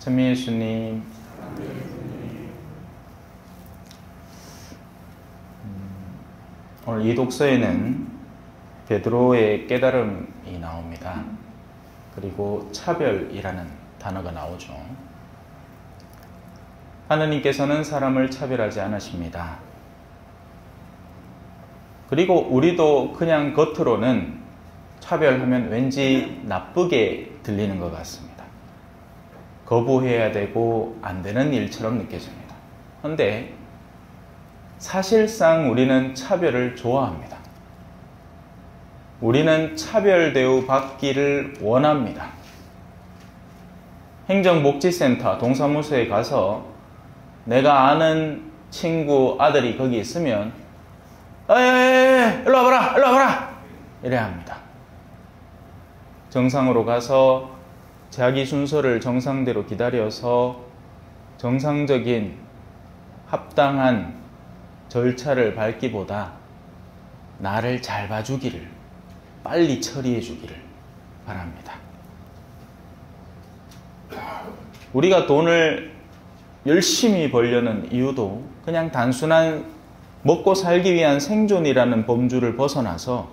참 예수님, 오늘 이 독서에는 베드로의 깨달음이 나옵니다. 그리고 차별이라는 단어가 나오죠. 하느님께서는 사람을 차별하지 않으십니다. 그리고 우리도 그냥 겉으로는 차별하면 왠지 나쁘게 들리는 것 같습니다. 거부해야 되고 안 되는 일처럼 느껴집니다. 그런데 사실상 우리는 차별을 좋아합니다. 우리는 차별 대우 받기를 원합니다. 행정복지센터, 동사무소에 가서 내가 아는 친구 아들이 거기 있으면 일로 와봐라, 일로 와봐라 이래야 합니다. 정상으로 가서 자기 순서를 정상대로 기다려서 정상적인 합당한 절차를 밟기보다 나를 잘 봐주기를, 빨리 처리해 주기를 바랍니다. 우리가 돈을 열심히 벌려는 이유도 그냥 단순한 먹고 살기 위한 생존이라는 범주를 벗어나서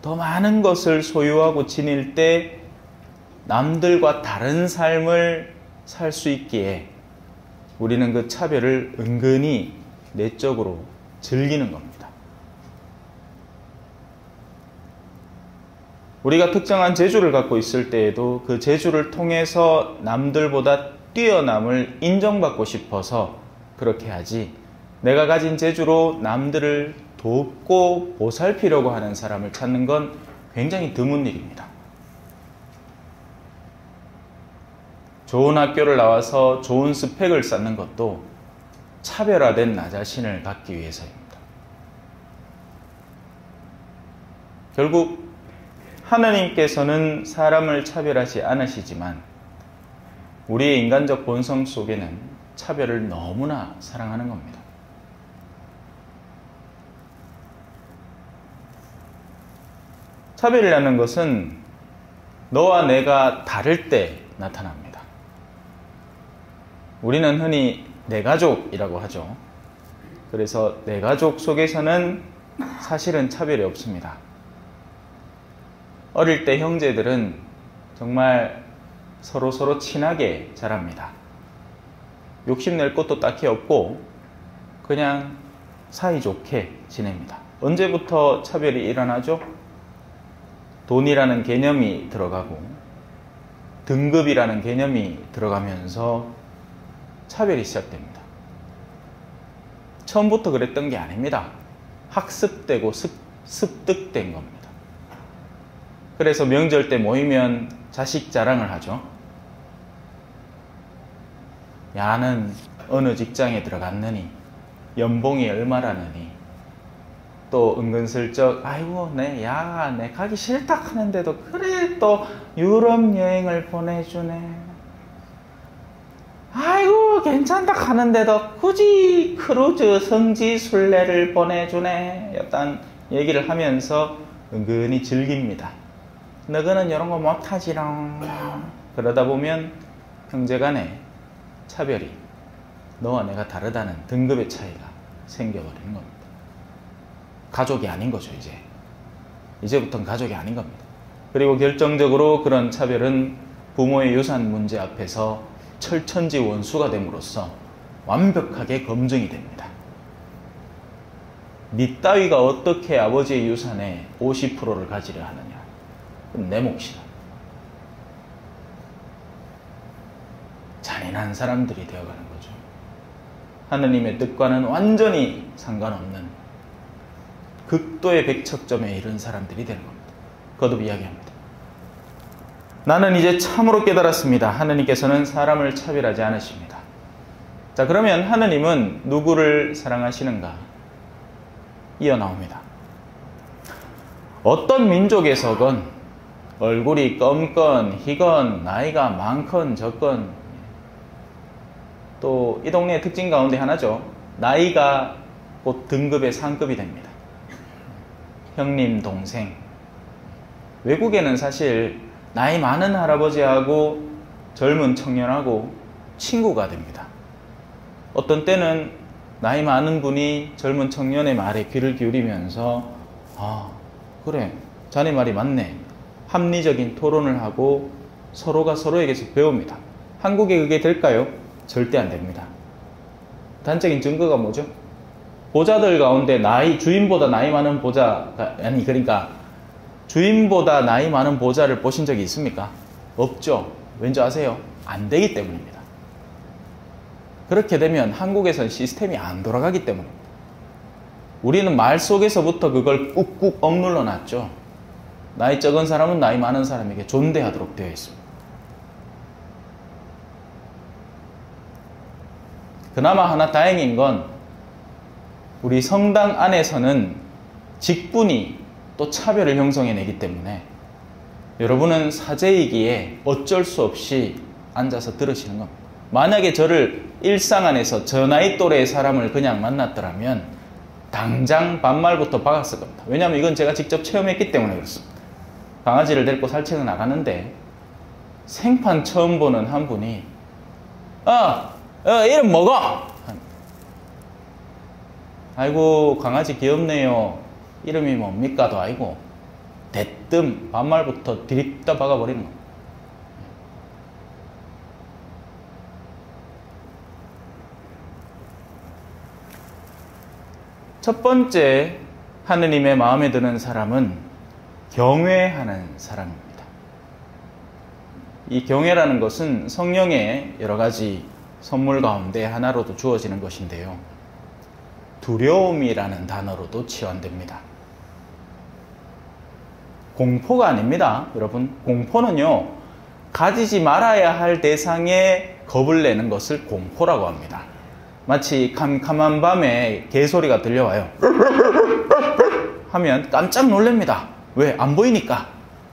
더 많은 것을 소유하고 지닐 때 남들과 다른 삶을 살 수 있기에 우리는 그 차별을 은근히 내적으로 즐기는 겁니다. 우리가 특정한 재주를 갖고 있을 때에도 그 재주를 통해서 남들보다 뛰어남을 인정받고 싶어서 그렇게 하지, 내가 가진 재주로 남들을 돕고 보살피려고 하는 사람을 찾는 건 굉장히 드문 일입니다. 좋은 학교를 나와서 좋은 스펙을 쌓는 것도 차별화된 나 자신을 갖기 위해서입니다. 결국 하나님께서는 사람을 차별하지 않으시지만 우리의 인간적 본성 속에는 차별을 너무나 사랑하는 겁니다. 차별이라는 것은 너와 내가 다를 때 나타납니다. 우리는 흔히 내 가족이라고 하죠. 그래서 내 가족 속에서는 사실은 차별이 없습니다. 어릴 때 형제들은 정말 서로 친하게 자랍니다. 욕심낼 것도 딱히 없고 그냥 사이좋게 지냅니다. 언제부터 차별이 일어나죠? 돈이라는 개념이 들어가고 등급이라는 개념이 들어가면서 차별이 시작됩니다. 처음부터 그랬던 게 아닙니다. 학습되고 습득된 겁니다. 그래서 명절 때 모이면 자식 자랑을 하죠. 야는 어느 직장에 들어갔느니, 연봉이 얼마라느니, 또 은근슬쩍 아이고 내 가기 싫다 하는데도 그래 또 유럽 여행을 보내주네, 아이고 괜찮다 하는데도 굳이 크루즈 성지 순례를 보내주네, 약간 얘기를 하면서 은근히 즐깁니다. 너희는 이런 거 못하지롱. 그러다 보면 형제간에 차별이, 너와 내가 다르다는 등급의 차이가 생겨버리는 겁니다. 가족이 아닌 거죠. 이제부터는 가족이 아닌 겁니다. 그리고 결정적으로 그런 차별은 부모의 유산 문제 앞에서 철천지 원수가 됨으로써 완벽하게 검증이 됩니다. 니 따위가 어떻게 아버지의 유산의 50%를 가지려 하느냐, 그건 내 몫이다. 잔인한 사람들이 되어가는 거죠. 하느님의 뜻과는 완전히 상관없는 극도의 백척점에 이른 사람들이 되는 겁니다. 거듭 이야기합니다. 나는 이제 참으로 깨달았습니다. 하느님께서는 사람을 차별하지 않으십니다. 자, 그러면 하느님은 누구를 사랑하시는가? 이어 나옵니다. 어떤 민족에서건 얼굴이 검건 희건 나이가 많건 적건, 또 이 동네의 특징 가운데 하나죠. 나이가 곧 등급의 상급이 됩니다. 형님, 동생. 외국에는 사실 나이 많은 할아버지하고 젊은 청년하고 친구가 됩니다. 어떤 때는 나이 많은 분이 젊은 청년의 말에 귀를 기울이면서 아, 그래, 자네 말이 맞네. 합리적인 토론을 하고 서로가 서로에게서 배웁니다. 한국에 그게 될까요? 절대 안 됩니다. 단적인 증거가 뭐죠? 보자들 가운데 주인보다 나이 많은 보자가, 그러니까 주인보다 나이 많은 보자를 보신 적이 있습니까? 없죠. 왠지 아세요? 안 되기 때문입니다. 그렇게 되면 한국에선 시스템이 안 돌아가기 때문입니다. 우리는 말 속에서부터 그걸 꾹꾹 억눌러 놨죠. 나이 적은 사람은 나이 많은 사람에게 존대하도록 되어 있습니다. 그나마 하나 다행인 건 우리 성당 안에서는 직분이 또 차별을 형성해내기 때문에 여러분은 사제이기에 어쩔 수 없이 앉아서 들으시는 겁니다. 만약에 저를 일상 안에서 저 나이 또래의 사람을 그냥 만났더라면 당장 반말부터 박았을 겁니다. 왜냐하면 이건 제가 직접 체험했기 때문에 그렇습니다. 강아지를 데리고 산책을 나가는데 생판 처음 보는 한 분이 이름 뭐고? 아이고 강아지 귀엽네요. 이름이 뭡니까도 아니고 대뜸 반말부터 디립다 박아버리는 겁니다. 첫 번째 하느님의 마음에 드는 사람은 경외하는 사람입니다. 이 경외라는 것은 성령의 여러 가지 선물 가운데 하나로도 주어지는 것인데요. 두려움이라는 단어로도 치환됩니다. 공포가 아닙니다. 여러분, 공포는요, 가지지 말아야 할 대상에 겁을 내는 것을 공포라고 합니다. 마치 캄캄한 밤에 개소리가 들려와요. 하면 깜짝 놀랍니다. 왜? 안 보이니까.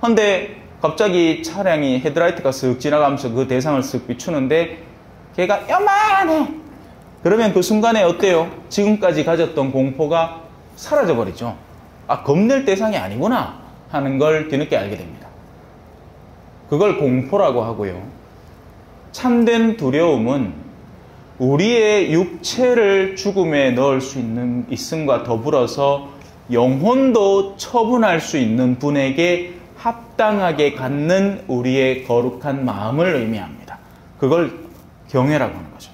근데 갑자기 차량이 헤드라이트가 쓱 지나가면서 그 대상을 쓱 비추는데 걔가 요만해. 그러면 그 순간에 어때요? 지금까지 가졌던 공포가 사라져버리죠. 아, 겁낼 대상이 아니구나 하는 걸 뒤늦게 알게 됩니다. 그걸 공포라고 하고요. 참된 두려움은 우리의 육체를 죽음에 넣을 수 있음과 더불어서 영혼도 처분할 수 있는 분에게 합당하게 갖는 우리의 거룩한 마음을 의미합니다. 그걸 경외라고 하는 거죠.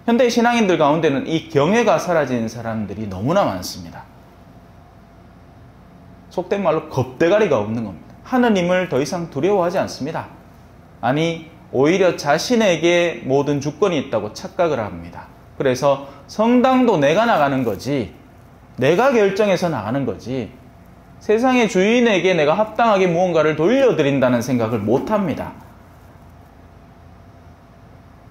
현대 신앙인들 가운데는 이 경외가 사라진 사람들이 너무나 많습니다. 속된 말로 겁대가리가 없는 겁니다. 하느님을 더 이상 두려워하지 않습니다. 아니, 오히려 자신에게 모든 주권이 있다고 착각을 합니다. 그래서 성당도 내가 나가는 거지, 내가 결정해서 나가는 거지, 세상의 주인에게 내가 합당하게 무언가를 돌려드린다는 생각을 못합니다.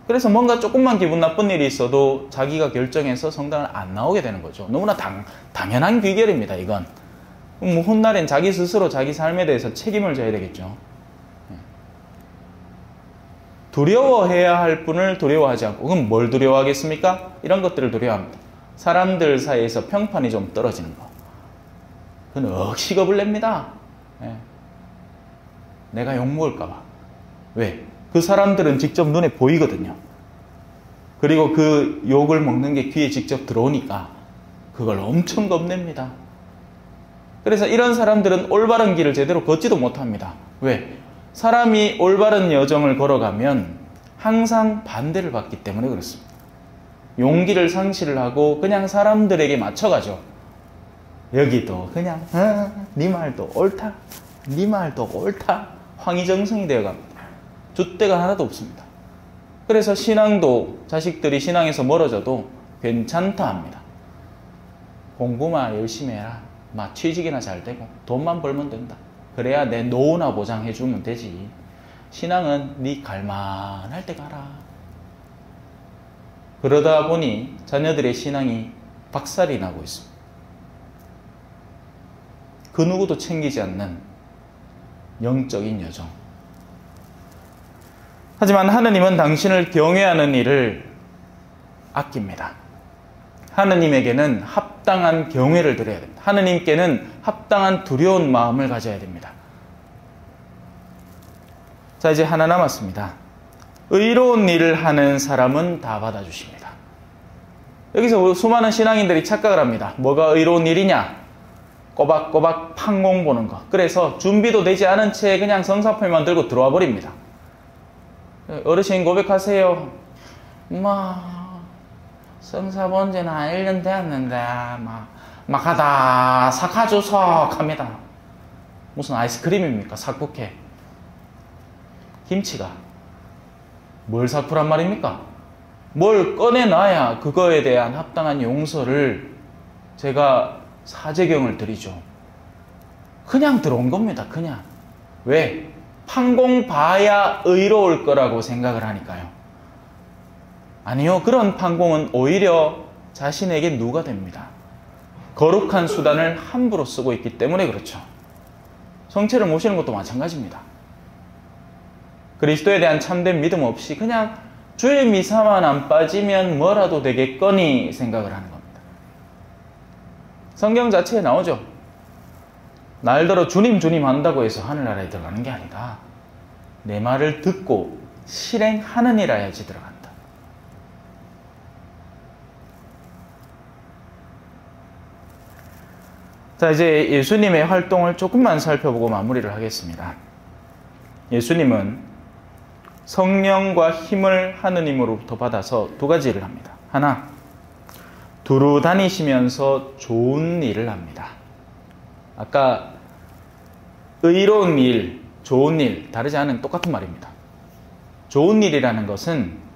그래서 뭔가 조금만 기분 나쁜 일이 있어도 자기가 결정해서 성당을 안 나오게 되는 거죠. 너무나 당연한 귀결입니다, 이건. 뭐 훗날엔 자기 스스로 자기 삶에 대해서 책임을 져야 되겠죠. 두려워해야 할 분을 두려워하지 않고, 그럼 뭘 두려워하겠습니까? 이런 것들을 두려워합니다. 사람들 사이에서 평판이 좀 떨어지는 거. 그건 억시 겁을 냅니다. 내가 욕먹을까 봐. 왜? 그 사람들은 직접 눈에 보이거든요. 그리고 그 욕을 먹는 게 귀에 직접 들어오니까 그걸 엄청 겁냅니다. 그래서 이런 사람들은 올바른 길을 제대로 걷지도 못합니다. 왜? 사람이 올바른 여정을 걸어가면 항상 반대를 받기 때문에 그렇습니다. 용기를 상실을 하고 그냥 사람들에게 맞춰가죠. 여기도 그냥 네 말도 옳다, 네 말도 옳다, 황희정성이 되어갑니다. 줏대가 하나도 없습니다. 그래서 신앙도 자식들이 신앙에서 멀어져도 괜찮다 합니다. 공부만 열심히 해라, 취직이나 잘 되고 돈만 벌면 된다. 그래야 내 노후나 보장해주면 되지. 신앙은 네 갈만할 때 가라. 그러다 보니 자녀들의 신앙이 박살이 나고 있습니다. 그 누구도 챙기지 않는 영적인 여정. 하지만 하느님은 당신을 경외하는 일을 아낍니다. 하느님에게는 합당한 경외를 드려야 됩니다. 하느님께는 합당한 두려운 마음을 가져야 됩니다. 자, 이제 하나 남았습니다. 의로운 일을 하는 사람은 다 받아주십니다. 여기서 수많은 신앙인들이 착각을 합니다. 뭐가 의로운 일이냐? 꼬박꼬박 판공 보는 거. 그래서 준비도 되지 않은 채 그냥 성사표만 들고 들어와 버립니다. 어르신 고백하세요. 성사 본 지는 한 1년 되었는데 막 하다 삭아주석 합니다. 무슨 아이스크림입니까? 삭북해. 김치가 뭘 삭부란 말입니까? 뭘 꺼내놔야 그거에 대한 합당한 용서를 제가 사죄경을 드리죠. 그냥 들어온 겁니다. 그냥. 왜? 판공 봐야 의로울 거라고 생각을 하니까요. 아니요. 그런 판공은 오히려 자신에게 누가 됩니다. 거룩한 수단을 함부로 쓰고 있기 때문에 그렇죠. 성체를 모시는 것도 마찬가지입니다. 그리스도에 대한 참된 믿음 없이 그냥 주의 미사만 안 빠지면 뭐라도 되겠거니 생각을 하는 겁니다. 성경 자체에 나오죠. 날더러 주님 주님 한다고 해서 하늘나라에 들어가는 게 아니다. 내 말을 듣고 실행하는 일 해야지 들어간다. 자, 이제 예수님의 활동을 조금만 살펴보고 마무리를 하겠습니다. 예수님은 성령과 힘을 하느님으로부터 받아서 두 가지 일을 합니다. 하나, 두루 다니시면서 좋은 일을 합니다. 아까 의로운 일, 좋은 일, 다르지 않은 똑같은 말입니다. 좋은 일이라는 것은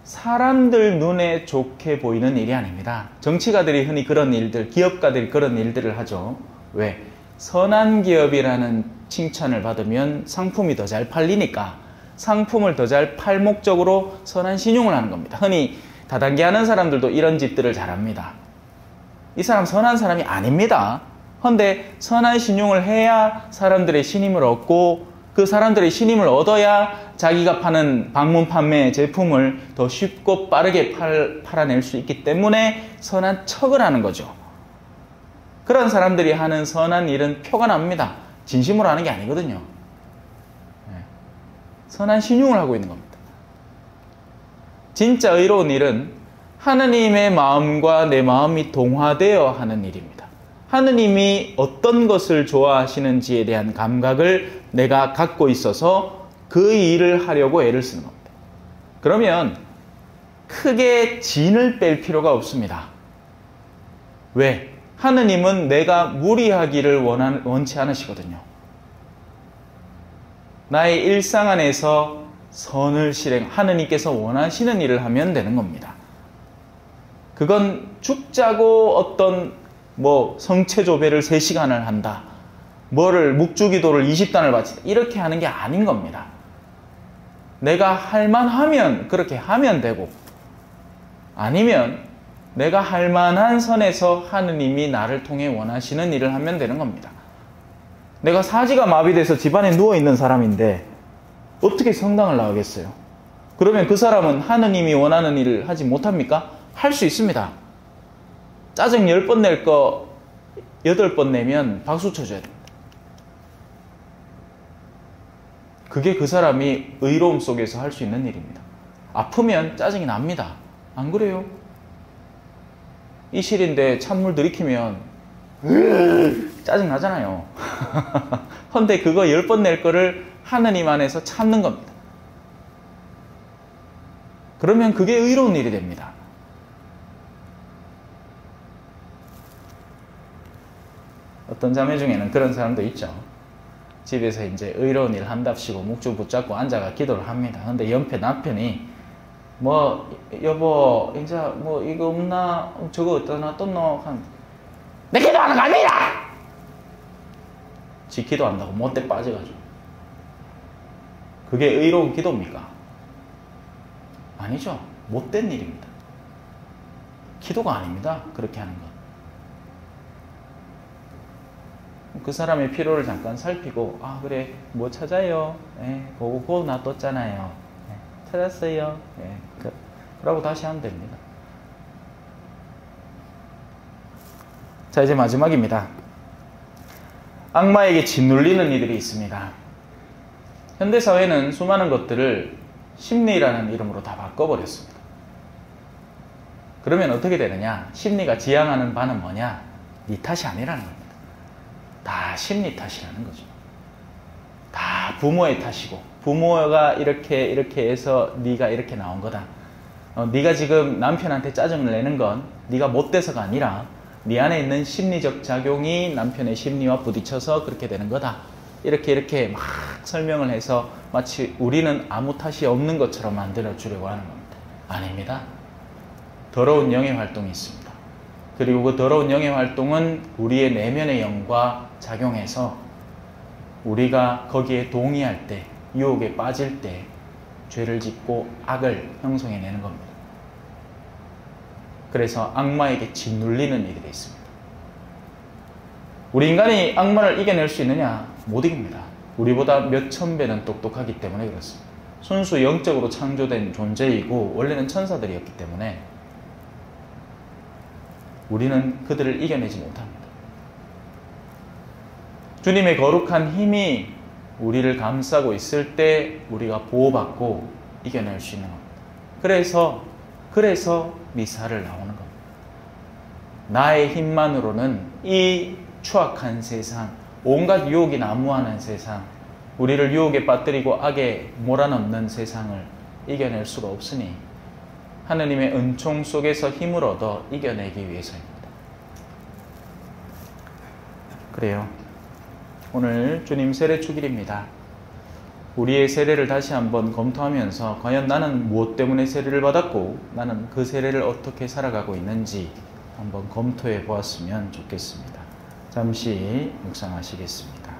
사람들 눈에 좋게 보이는 일이 아닙니다. 정치가들이 흔히 그런 일들, 기업가들이 그런 일들을 하죠. 왜? 선한 기업이라는 칭찬을 받으면 상품이 더 잘 팔리니까 상품을 더 잘 팔 목적으로 선한 신용을 하는 겁니다. 흔히 다단계 하는 사람들도 이런 짓들을 잘합니다. 이 사람 선한 사람이 아닙니다. 그런데 선한 신용을 해야 사람들의 신임을 얻고 그 사람들의 신임을 얻어야 자기가 파는 방문 판매 제품을 더 쉽고 빠르게 팔아낼 수 있기 때문에 선한 척을 하는 거죠. 그런 사람들이 하는 선한 일은 표가 납니다. 진심으로 하는 게 아니거든요. 선한 신용을 하고 있는 겁니다. 진짜 의로운 일은 하느님의 마음과 내 마음이 동화되어 하는 일입니다. 하느님이 어떤 것을 좋아하시는지에 대한 감각을 내가 갖고 있어서 그 일을 하려고 애를 쓰는 겁니다. 그러면 크게 진을 뺄 필요가 없습니다. 왜? 하느님은 내가 무리하기를 원치 않으시거든요. 나의 일상 안에서 선을 하느님께서 원하시는 일을 하면 되는 겁니다. 그건 죽자고 어떤 성체조배를 3시간을 한다. 묵주기도를 20단을 바친다. 이렇게 하는 게 아닌 겁니다. 내가 할만하면 그렇게 하면 되고, 아니면 내가 할만한 선에서 하느님이 나를 통해 원하시는 일을 하면 되는 겁니다. 내가 사지가 마비돼서 집안에 누워있는 사람인데 어떻게 성당을 나가겠어요? 그러면 그 사람은 하느님이 원하는 일을 하지 못합니까? 할 수 있습니다. 짜증 10번 낼 거 8번 내면 박수 쳐줘야 됩니다. 그게 그 사람이 의로움 속에서 할 수 있는 일입니다. 아프면 짜증이 납니다. 안 그래요? 이 실인데 찬물 들이키면 짜증 나잖아요. 근데 그거 10번 낼 거를 하느님 안에서 참는 겁니다. 그러면 그게 의로운 일이 됩니다. 어떤 자매 중에는 그런 사람도 있죠. 집에서 이제 의로운 일 한답시고 묵주 붙잡고 앉아가 기도를 합니다. 근데 옆에 남편이 여보 이제 이거 없나 저거 어디다 놔뒀노? 내 기도하는 거 아니야! 지 기도한다고 못돼 빠져가지고. 그게 의로운 기도입니까? 아니죠. 못된 일입니다. 기도가 아닙니다. 그렇게 하는 건. 그 사람의 필요를 잠깐 살피고, 그래, 뭐 찾아요? 그거 놔뒀잖아요. 찾았어요. 그러고 다시 하면 됩니다. 자, 이제 마지막입니다. 악마에게 짓눌리는 이들이 있습니다. 현대사회는 수많은 것들을 심리라는 이름으로 다 바꿔버렸습니다. 그러면 어떻게 되느냐? 심리가 지향하는 바는 뭐냐? 네 탓이 아니라는 겁니다. 다 심리 탓이라는 거죠. 다 부모의 탓이고, 부모가 이렇게 해서 네가 이렇게 나온 거다. 네가 지금 남편한테 짜증을 내는 건 네가 못돼서가 아니라 네 안에 있는 심리적 작용이 남편의 심리와 부딪혀서 그렇게 되는 거다. 이렇게 막 설명을 해서 마치 우리는 아무 탓이 없는 것처럼 만들어 주려고 하는 겁니다. 아닙니다. 더러운 영의 활동이 있습니다. 그리고 그 더러운 영의 활동은 우리의 내면의 영과 작용해서 우리가 거기에 동의할 때, 유혹에 빠질 때 죄를 짓고 악을 형성해내는 겁니다. 그래서 악마에게 짓눌리는 이들이 있습니다. 우리 인간이 악마를 이겨낼 수 있느냐? 못 이깁니다. 우리보다 몇천 배는 똑똑하기 때문에 그렇습니다. 순수 영적으로 창조된 존재이고 원래는 천사들이었기 때문에 우리는 그들을 이겨내지 못합니다. 주님의 거룩한 힘이 우리를 감싸고 있을 때 우리가 보호받고 이겨낼 수 있는 겁니다. 그래서 미사를 나오는 겁니다. 나의 힘만으로는 이 추악한 세상, 온갖 유혹이 난무하는 세상, 우리를 유혹에 빠뜨리고 악에 몰아넣는 세상을 이겨낼 수가 없으니 하느님의 은총 속에서 힘을 얻어 이겨내기 위해서입니다. 그래요. 오늘 주님 세례 축일입니다. 우리의 세례를 다시 한번 검토하면서 과연 나는 무엇 때문에 세례를 받았고 나는 그 세례를 어떻게 살아가고 있는지 한번 검토해 보았으면 좋겠습니다. 잠시 묵상하시겠습니다.